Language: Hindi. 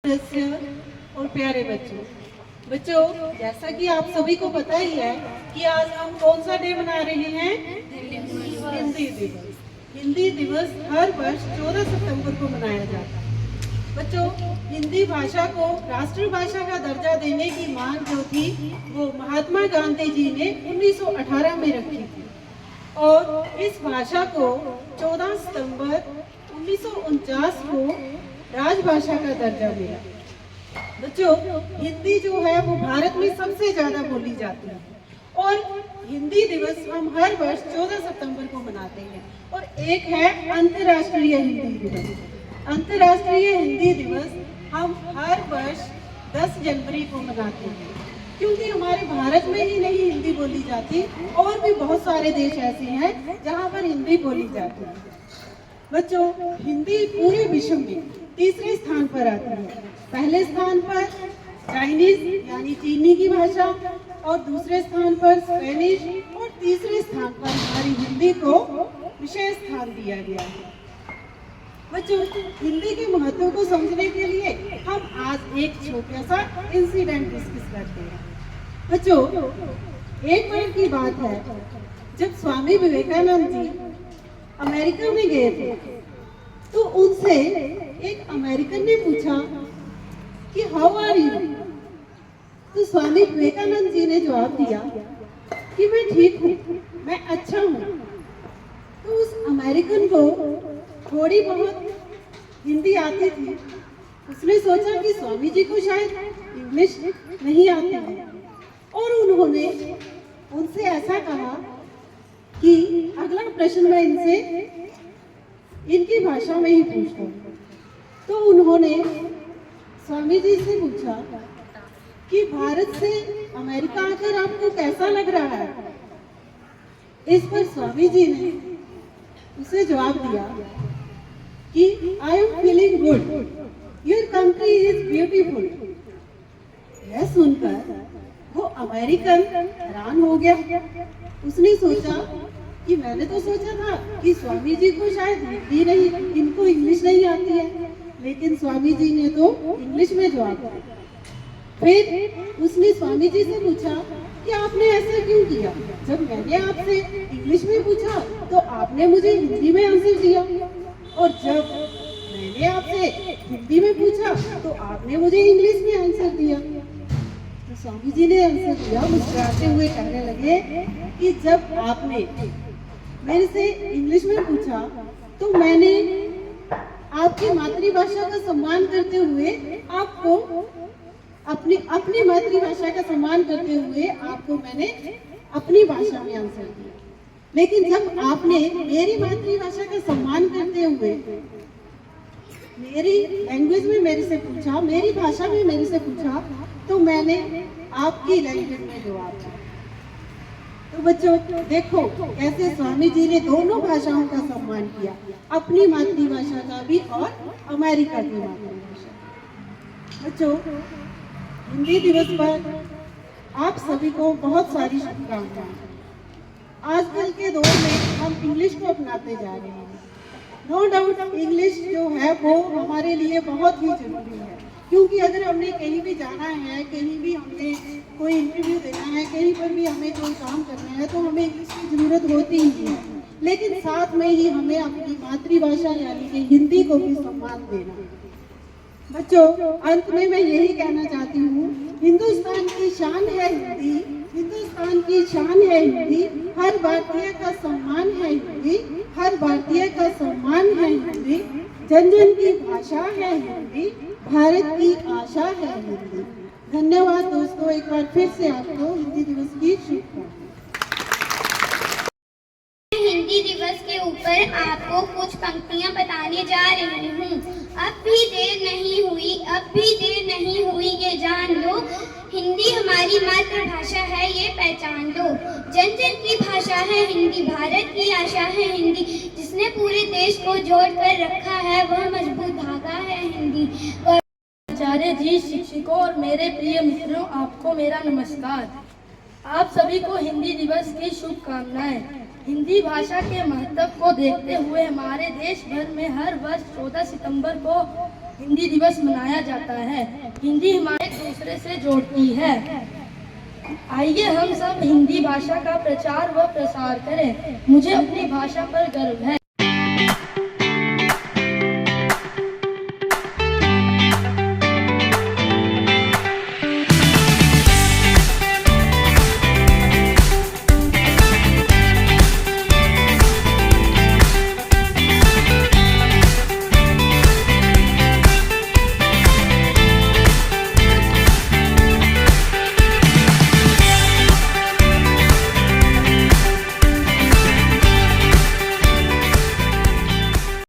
सदस्य और प्यारे बच्चों बच्चों जैसा कि आप सभी को पता ही है कि आज हम कौन सा डे मना रहे हैं। हिंदी दिवस। हिंदी दिवस हर वर्ष 14 सितंबर को मनाया जाता है। बच्चों, हिंदी भाषा को राष्ट्रभाषा का दर्जा देने की मांग जो थी वो महात्मा गांधी जी ने 1918 में रखी थी और इस भाषा को 14 सितंबर 1949 को राजभाषा का दर्जा मिला। बच्चों, हिंदी जो है वो भारत में सबसे ज्यादा बोली जाती है और हिंदी दिवस हम हर वर्ष 14 सितंबर को मनाते हैं। और एक है अंतर्राष्ट्रीय हिंदी दिवस। अंतर्राष्ट्रीय हिंदी दिवस हम हर वर्ष 10 जनवरी को मनाते हैं क्योंकि हमारे भारत में ही नहीं हिंदी बोली जाती, और भी बहुत सारे देश ऐसे हैं जहाँ पर हिंदी बोली जाती है। बच्चों, हिंदी पूरे विश्व में तीसरे स्थान पर आती है। पहले स्थान पर चाइनीज यानी चीनी की भाषा, और दूसरे स्थान पर स्पेनिश, और तीसरे स्थान पर हमारी हिंदी को विशेष स्थान दिया गया है। बच्चों, हिंदी के महत्व को समझने के लिए हम आज एक छोटा सा इंसिडेंट डिस्कस करते हैं। बच्चों, एक बार की बात है जब स्वामी विवेकानंद जी अमेरिका में गए थे तो उनसे एक अमेरिकन ने पूछा कि हाउ आर यू। तो स्वामी विवेकानंद जी ने जवाब दिया कि मैं ठीक हूँ, मैं अच्छा हूँ। तो उस अमेरिकन को थोड़ी बहुत हिंदी आती थी। उसने सोचा कि स्वामी जी को शायद इंग्लिश नहीं आती है और उन्होंने उनसे ऐसा कहा कि अगला प्रश्न मैं इनसे इनकी भाषा में ही पूछता हूँ। तो उन्होंने स्वामी जी से पूछा कि भारत से अमेरिका आकर आपको कैसा लग रहा है। इस पर स्वामी जी ने उसे जवाब दिया कि I am feeling good, your country is beautiful. यह सुनकर वो अमेरिकन हैरान हो गया। उसने सोचा कि मैंने तो सोचा था कि स्वामी जी को शायद हिंदी नहीं, इनको इंग्लिश नहीं आती है, लेकिन स्वामी जी ने तो इंग्लिश में जवाब दिया। फिर उसने स्वामी जी से पूछा कि आपने ऐसा क्यों किया। जब मैंने आपसे इंग्लिश में पूछा तो आपने मुझे हिंदी में आंसर दिया, और जब मैंने आपसे हिंदी में पूछा तो आपने मुझे इंग्लिश में आंसर दिया। तो स्वामी जी ने आंसर दिया, मुस्कुराते हुए कहने लगे कि जब आपने मेरे से इंग्लिश में पूछा तो मैंने आपकी मातृभाषा का सम्मान करते हुए आपको अपनी मातृभाषा का सम्मान करते हुए आपको मैंने अपनी भाषा में आंसर दिया। लेकिन जब आपने मेरी मातृभाषा का सम्मान करते हुए मेरी लैंग्वेज में मेरे से पूछा, मेरी भाषा में मेरे से पूछा, तो मैंने आपकी लैंग्वेज में जवाब दिया। तो बच्चों देखो कैसे स्वामी जी ने दोनों भाषाओं का सम्मान किया, अपनी मातृभाषा का भी और अमेरिका की मातृभाषा। बच्चों, हिंदी दिवस पर आप सभी को बहुत सारी शुभकामनाएं। आजकल के दौर में हम इंग्लिश को अपनाते जा रहे हैं। नो डाउट इंग्लिश जो है वो हमारे लिए बहुत ही जरूरी है, क्योंकि अगर हमने कहीं भी जाना है, कहीं भी हमने कोई इंटरव्यू देना है, कहीं पर भी हमें कोई काम करना है तो हमें इंग्लिश की जरूरत होती ही है। लेकिन साथ में ही हमें अपनी मातृभाषा यानी कि हिंदी को भी सम्मान देना है। बच्चों, अंत में मैं यही कहना चाहती हूँ, हिंदुस्तान की शान है हिंदी, हिंदुस्तान की शान है हिंदी, हर भारतीय का सम्मान है हिंदी, हर भारतीय का सम्मान है हिंदी, जन जन की भाषा है हिंदी, भारत की आशा है हिंदी। धन्यवाद दोस्तों, एक बार फिर से आपको हिंदी दिवस की शुभकामनाएं। हिंदी दिवस के ऊपर आपको कुछ पंक्तियां बताने जा रही हूँ। अब भी देर नहीं हुई, अब भी देर नहीं हुई, ये जान लो, हिंदी हमारी मातृभाषा है, ये पहचान लो। जन जन की भाषा है हिंदी, भारत की आशा है हिंदी, जिसने पूरे देश को जोड़ कर रखा है वह मजबूत धागा है हिंदी। आचार्य जी, शिक्षकों और मेरे प्रिय मित्रों, आपको मेरा नमस्कार। आप सभी को हिंदी दिवस की शुभकामनाएं। हिंदी भाषा के महत्व को देखते हुए हमारे देश भर में हर वर्ष 14 सितंबर को हिंदी दिवस मनाया जाता है। हिंदी हमारे एक दूसरे से जोड़ती है। आइए हम सब हिंदी भाषा का प्रचार व प्रसार करें। मुझे अपनी भाषा पर गर्व है।